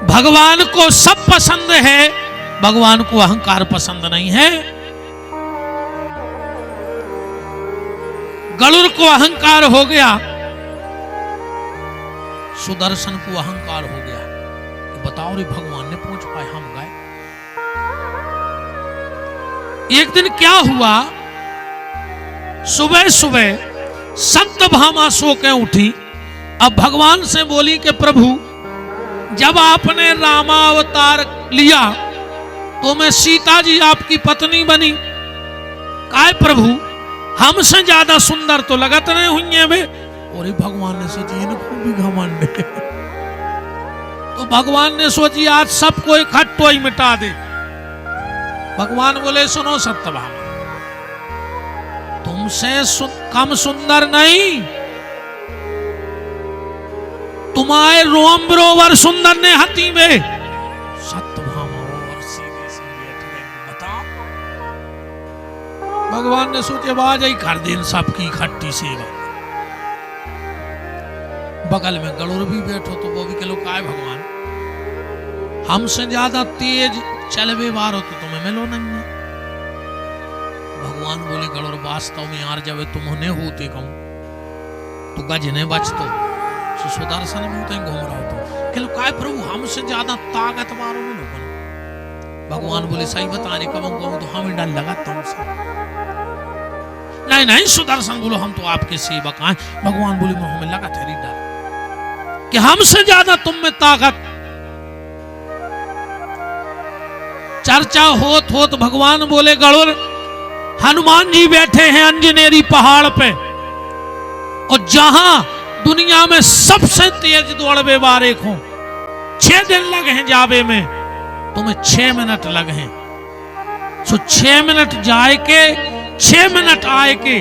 भगवान को सब पसंद है, भगवान को अहंकार पसंद नहीं है। गरुड़ को अहंकार हो गया, सुदर्शन को अहंकार हो गया। बताओ रे, भगवान ने पूछ पाए, हम गए। एक दिन क्या हुआ, सुबह सुबह सत्यभामा सो के उठी। अब भगवान से बोली कि प्रभु, जब आपने रामावतार लिया तो मैं सीता जी आपकी पत्नी बनी। काय प्रभु, हमसे ज्यादा सुंदर तो लगत नहीं हुई है वे। और भगवान ने सोची इनको भी घमंड है। तो भगवान ने सोची आज सबको इकट्ठो ही मिटा दे। भगवान बोले, सुनो सत्यभामा, तुमसे कम सुंदर नहीं, तुम्हारे रोम बरोबर सुंदर ने हती में। सत्यभामा और सीधे सीधे बताओ। भगवान ने सोचे बाज ही कर दिन सबकी इकट्ठी सेवा। बगल में गरुड़ भी बैठो तो वो भी कह लो, काय भगवान, हमसे ज्यादा तेज चलवे बार हो तो तुम्हें मिलो नहीं है। भगवान बोले, गरुड़ वास्तव में यार जब तुमने होते कहूं तो गज ने बचतो, सुदर्शन में तो घूम रहा हो तो काय प्रभु, हमसे ज्यादा ताकत मारो में लोगों। भगवान बोले, सही बता रहे, कब कहूं तो हमें डर लगा तुमसे। नहीं नहीं सुदर्शन बोलो, हम तो आपके सेवक हैं। भगवान बोले, हमें लगा तेरी डर कि हमसे ज्यादा तुम में ताकत। चर्चा होत होत भगवान बोले, गरुड़, हनुमान जी बैठे हैं अंजनेरी पहाड़ पे, और जहां दुनिया में सबसे तेज दौड़वे वाले हो, 6 दिन लगे हैं जावे में, तुम्हें 6 मिनट लगे हैं। सो 6 मिनट जाए के 6 मिनट आए के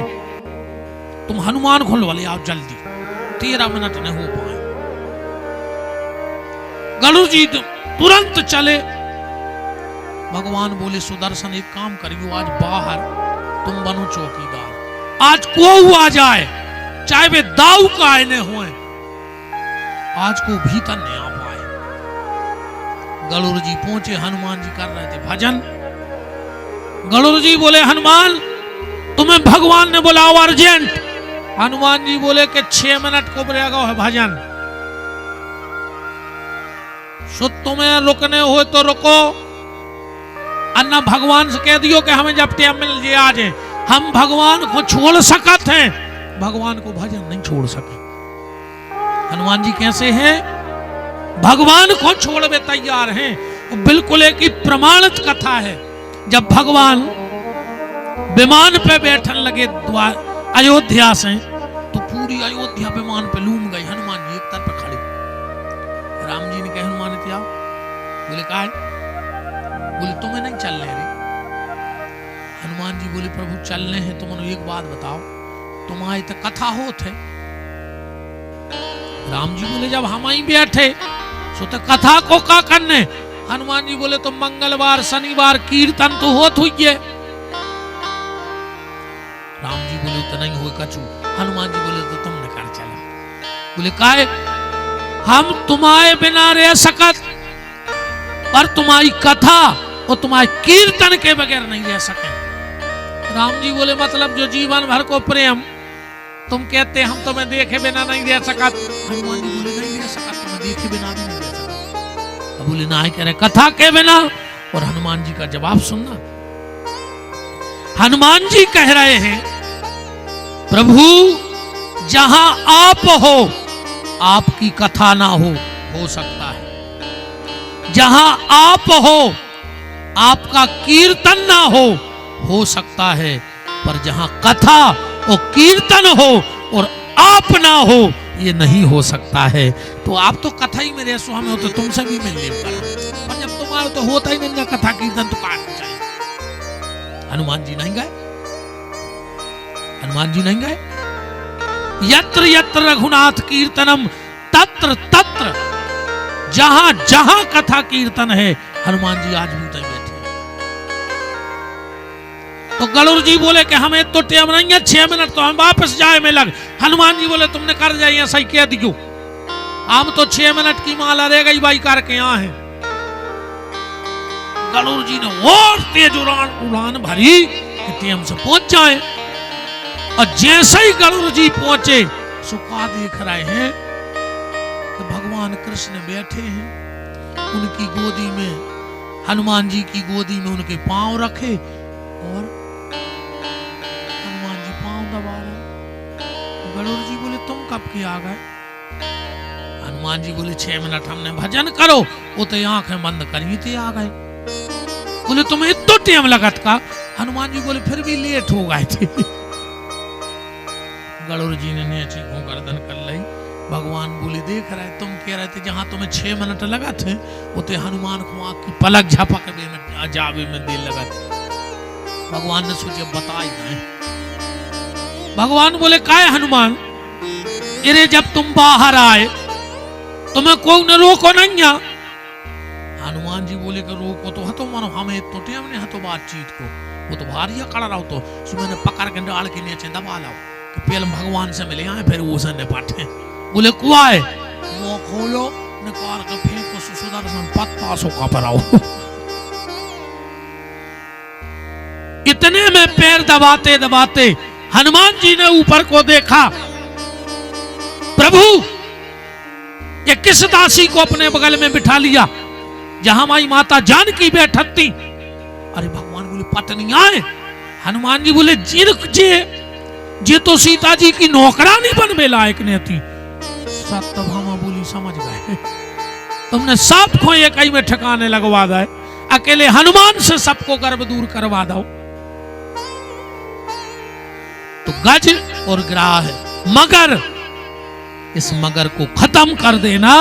तुम हनुमान खोल वाले आओ जल्दी, 13 मिनट नहीं हो पाए। गरुड़ जी तुरंत चले। भगवान बोले, सुदर्शन एक काम करियो, आज बाहर तुम बनो चौकीदार। आज को आ जाए, चाहे वे दाऊ का आए हुए, आज को भीतर नहीं आ पाए। गरुड़ जी पहुंचे, हनुमान जी कर रहे थे भजन। गरुड़ जी बोले, हनुमान तुम्हें भगवान ने बुलाओ अर्जेंट। हनुमान जी बोले कि 6 मिनट को बुलाएगा है भजन। सो तुम्हें रुकने हो तो रुको, अन्ना भगवान से कह दियो कि हमें जब टाइम मिल जाए आ जाए। हम भगवान को छोड़ सकत हैं, भगवान को भजन नहीं छोड़ सके। हनुमान जी कैसे हैं, भगवान को छोड़वे तैयार हैं। बिल्कुल एक ही प्रमाणित कथा है। जब भगवान विमान पे बैठन लगे अयोध्या से, तो पूरी अयोध्या विमान पे लूम गई। हनुमान जी एक तरफ खड़े। राम जी ने कहा, हनुमान क्या बोले, का है? बोले, तुम्हें नहीं चलने रे। हनुमान जी बोले, प्रभु चलने हैं, तुम एक बात बताओ, तुम्हारी तो कथा होत है। राम जी बोले, जब हम ही बैठे सो तो कथा को का करने। हनुमान जी बोले, तो मंगलवार शनिवार कीर्तन तो होत हुई है। राम जी बोले, तो नहीं हुए कछु। हनुमान जी बोले, तो तुमने कर चला। बोले, काहे? हम तुम्हारे बिना रह सकत, पर तुम्हारी कथा और तुम्हारे कीर्तन के बगैर नहीं रह सके। राम जी बोले, मतलब जो जीवन भर को प्रेम तुम कहते हम तुम्हें देखे बिना नहीं रह सकत। हनुमान जी बोले, नहीं रह सकत, तुम्हें देखे बिना भी नहीं रह सकत। बोले, ना कह रहे कथा के बिना। और हनुमान जी का जवाब सुनना। हनुमान जी कह रहे हैं, प्रभु जहां आप हो, आपकी कथा ना हो सकता है। जहां आप हो, आपका कीर्तन ना हो सकता है। पर जहां कथा और कीर्तन हो और आप ना हो, ये नहीं हो सकता है। तो आप तो कथा ही में रह सो, हमें तो तुमसे भी मिलने पर जब तुम्हारा तो होता ही नहीं ना कथा कीर्तन, तो कहा चाहिए। हनुमान जी नहीं गए। हनुमान जी नहीं गए। यत्र यत्र रघुनाथ कीर्तनम तत्र तत्र, जहां जहां कथा कीर्तन है, हनुमान जी आज भी तय बैठे। तो गरुड़ जी बोले कि हमें तो टाइम नहीं है, 6 मिनट तो हम वापस जाए में लग। हनुमान जी बोले, तुमने कर जाइए सही कह दियो। हम तो 6 मिनट की माला रह गई भाई करके यहाँ है। गरुड़ जी ने और तेज उड़ान भरी कि टाइम से पहुंच जाए। और जैसे ही गरुड़ जी पहुंचे सुका देख रहे हैं कि भगवान कृष्ण बैठे हैं, उनकी गोदी में, हनुमान जी की गोदी में उनके पांव रखे और हनुमान जी पांव दबा रहे। गरुड़ जी बोले तुम कब के आ गए? हनुमान जी बोले 6 मिनट हमने भजन करो, वो तो आंखें बंद करी थे आ गए। बोले तुम्हें इतना टाइम लगत का? हनुमान जी बोले फिर भी लेट हो गए थे। गरुड़ जी ने नीचे को गर्दन कर ली। भगवान बोले देख रहे तुम कह रहे थे जहां तुम्हें 6 मिनट लगा थे उते हनुमान को आंख की पलक झपक में जावे में देर लगा। भगवान ने सोचे बता ही नहीं। भगवान बोले काय हनुमान, अरे जब तुम बाहर आए तुम्हें कोई न रोको नहीं आ? हनुमान जी बोले कि रोको तो हतो मानो हमें तो टाइम नहीं हतो बातचीत को, वो तो भारी कड़ा रहो तो मैंने पकड़ के डाल के नीचे दबा लाओ कि पहले भगवान से मिले आए फिर वो से निपटे। बोले कुआ है मुंह खोलो निकाल के फेंको सुदर्शन पत्ता सुखा पर आओ। इतने में पैर दबाते दबाते हनुमान जी ने ऊपर को देखा। प्रभु ये किस दासी को अपने बगल में बिठा लिया जहां माई माता जानकी बैठत थी? अरे भगवान बोले पत्नी आए। हनुमान जी बोले जे तो सीता जी की नौकरानी बनवे लायक ने थी। सत्यभामा बोली समझ गए, तुमने सबको एक ही में ठिकाने लगवा दे, अकेले हनुमान से सबको गर्व दूर करवा दो। तो गज और ग्राह मगर, इस मगर को खत्म कर देना।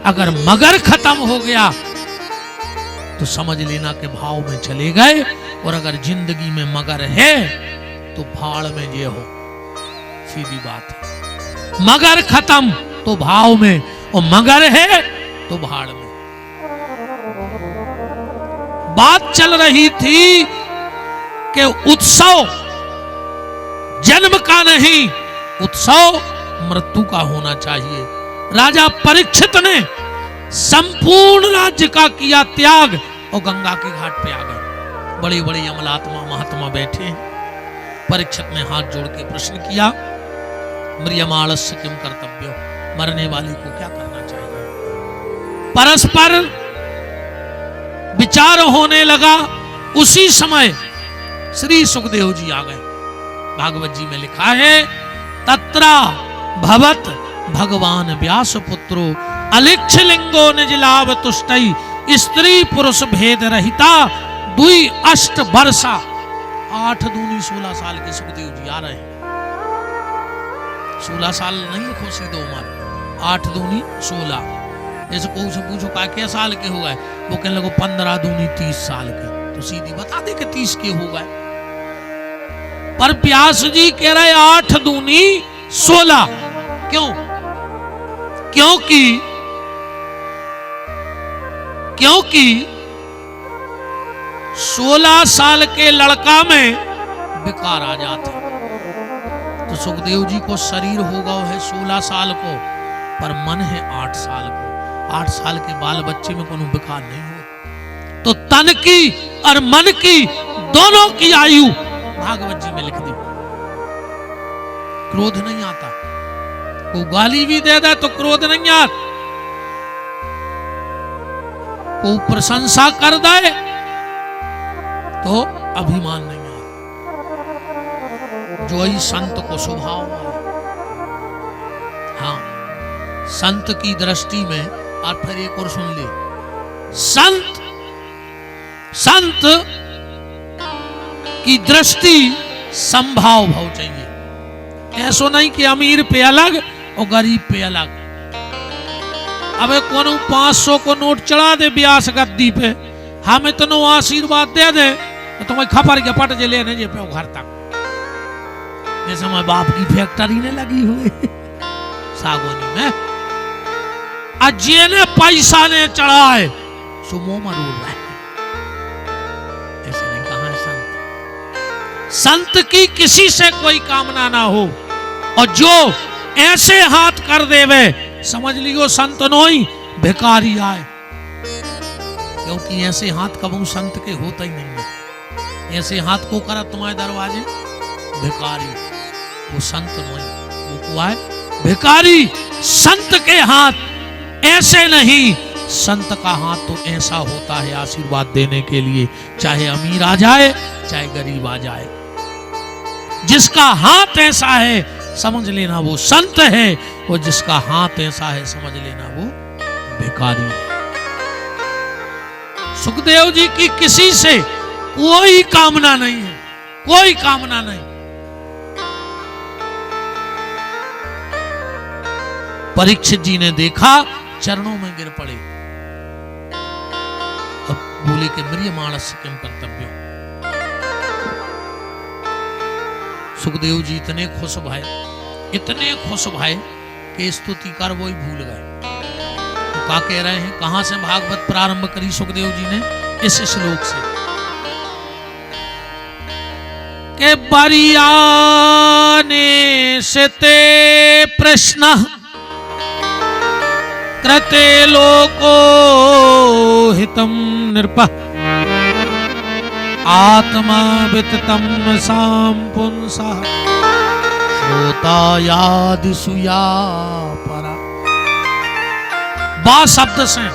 अगर मगर खत्म हो गया तो समझ लेना के भाव में चले गए, और अगर जिंदगी में मगर है तो भाड़ में ये हो, सीधी बात है। मगर खत्म तो भाव में, और मगर है तो भाड़ में। बात चल रही थी कि उत्सव जन्म का नहीं, उत्सव मृत्यु का होना चाहिए। राजा परीक्षित ने संपूर्ण राज्य का किया त्याग और गंगा के घाट पे आ गए। बड़े बड़े अमलात्मा महात्मा बैठे हैं। परीक्षित ने हाथ जोड़ के प्रश्न किया, म्रियमाणस्य किम कर्तव्यो, मरने वाले को क्या करना चाहिए? परस्पर विचार होने लगा। उसी समय श्री सुखदेव जी आ गए। भागवत जी में लिखा है तत्रा भवत भगवान व्यास पुत्रो अलिक्ष लिंगो निज लाभ तुष्टई स्त्री पुरुष भेद रहिता दुई अष्ट वर्षा। 8 दूनी 16 साल के सुखदेव जी आ रहे हैं। 16 साल नहीं लिखो सीधो उम्र, 8 दूनी 16। जैसे कोई से पूछो क्या साल के हो गए, वो कहने लगो 15 दूनी 30 साल के, तो सीधी बता दे कि 30 के हो गए। पर व्यास जी कह रहे 8 दूनी 16। क्यों? क्योंकि 16 साल के लड़का में विकार आ जाते। तो सुखदेव जी को शरीर होगा है 16 साल को, पर मन है 8 साल को। 8 साल के बाल बच्चे में कोई विकार नहीं हो। तो तन की और मन की दोनों की आयु भागवत जी में लिख दी। क्रोध नहीं आता, को गाली भी दे दे तो क्रोध नहीं आता, को प्रशंसा कर दे तो अभिमान नहीं आता। जो ही संत को स्वभाव है। हाँ, संत की दृष्टि में, आप फिर एक और सुन ले, संत की दृष्टि संभाव भाव चाहिए। ऐसो नहीं कि अमीर पे अलग और गरीब पे अलग। अबे कोनो 500 को नोट चढ़ा दे ब्यास गद्दी पे, हम इतना आशीर्वाद दे दे तो तुम्हें खबर के पट जे लेने जे पे घर तक। जैसे मैं बाप की फैक्ट्री ने लगी हुई सागोनी में, अजय ने पैसा ने चढ़ाए सो मुंह मरूर रहे। ऐसे नहीं कहा है संत। संत की किसी से कोई कामना ना हो, और जो ऐसे हाथ कर देवे समझ लियो संत नोई भिखारी आए। क्योंकि ऐसे हाथ कबू संत के होता ही नहीं है। ऐसे हाथ को करा तुम्हारे दरवाजे भिखारी, वो संत नोई, वो को आए भिखारी। संत के हाथ ऐसे नहीं, संत का हाथ तो ऐसा होता है आशीर्वाद देने के लिए, चाहे अमीर आ जाए चाहे गरीब आ जाए। जिसका हाथ ऐसा है समझ लेना वो संत है, और जिसका हाथ ऐसा है समझ लेना वो भिखारी है। सुखदेव जी की किसी से कोई कामना नहीं है, कोई कामना नहीं। परीक्षित जी ने देखा, चरणों में गिर पड़े, अब बोले कि म्रियमाणस्य किम कर्तव्य। सुखदेव जी इतने खुश भय, इतने खुश भय कि स्तुति कर वो ही भूल गए। तो क्या कह रहे हैं, कहां से भागवत प्रारंभ करी सुखदेव जी ने, इस श्लोक से के बरियाने से ते प्रश्न कृते लोको हितम नृप आत्मा विततम सांपुंसा श्रोतायादिसुया परा। बा शब्द से,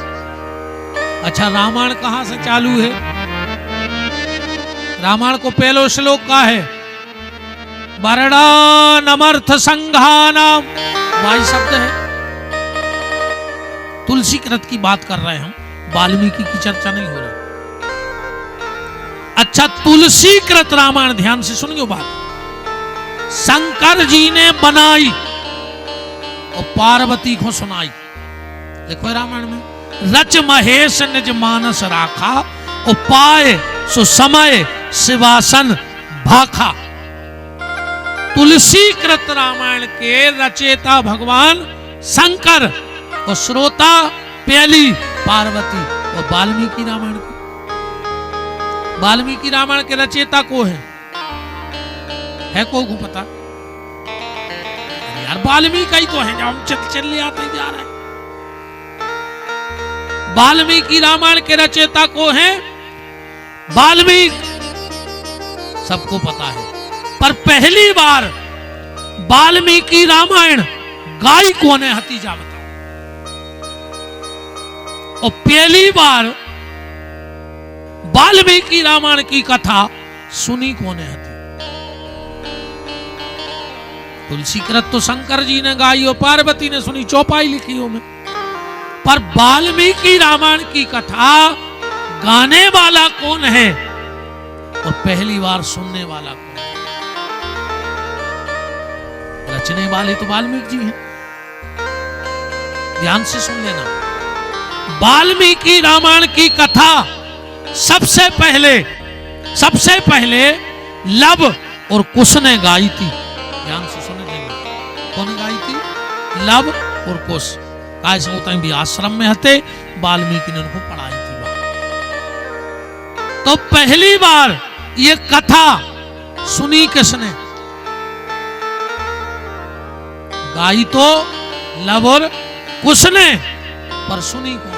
अच्छा रामायण कहां से चालू है? रामायण को पहलो श्लोक का है वर्णानमर्थ संघानाम, वाई शब्द है। तुलसी कृत की बात कर रहे हैं हम, वाल्मीकि की चर्चा नहीं हो रही। अच्छा, तुलसी कृत रामायण ध्यान से सुनियो बात। शंकर जी ने बनाई और पार्वती को सुनाई। देखो रामायण में, रच महेश निज मानस राखा, उपाय सुसमय शिवासन भाखा। तुलसी कृत रामायण के रचेता भगवान शंकर और श्रोता पहली पार्वती। और वाल्मीकि रामायण को, वाल्मीकि रामायण के रचेता को है को पता? यार वाल्मीकि ही तो है, जब हम चल आते जा रहे हैं। वाल्मीकि रामायण के रचेता को है वाल्मीकि, सबको पता है। पर पहली बार वाल्मीकि रामायण गाय कौन है, हतीजा बताओ। और पहली बार वाल्मीकि रामायण की कथा सुनी कौन है? तुलसी कृत तो शंकर जी ने गाई और पार्वती ने सुनी, चौपाई लिखी हो में। पर वाल्मीकि रामायण की कथा गाने वाला कौन है और पहली बार सुनने वाला कौन है? रचने वाले तो वाल्मीकि जी हैं। ध्यान से सुन लेना, वाल्मीकि रामायण की कथा सबसे पहले लव और कुश ने गाई थी। ध्यान से सुने देंगे, कौन गाई थी? लव और कुश। कैसे होता है भी आश्रम में हते, वाल्मीकि ने उनको पढ़ाई थी। तो पहली बार ये कथा सुनी किसने? गाई तो लव और कुश ने, पर सुनी कौन?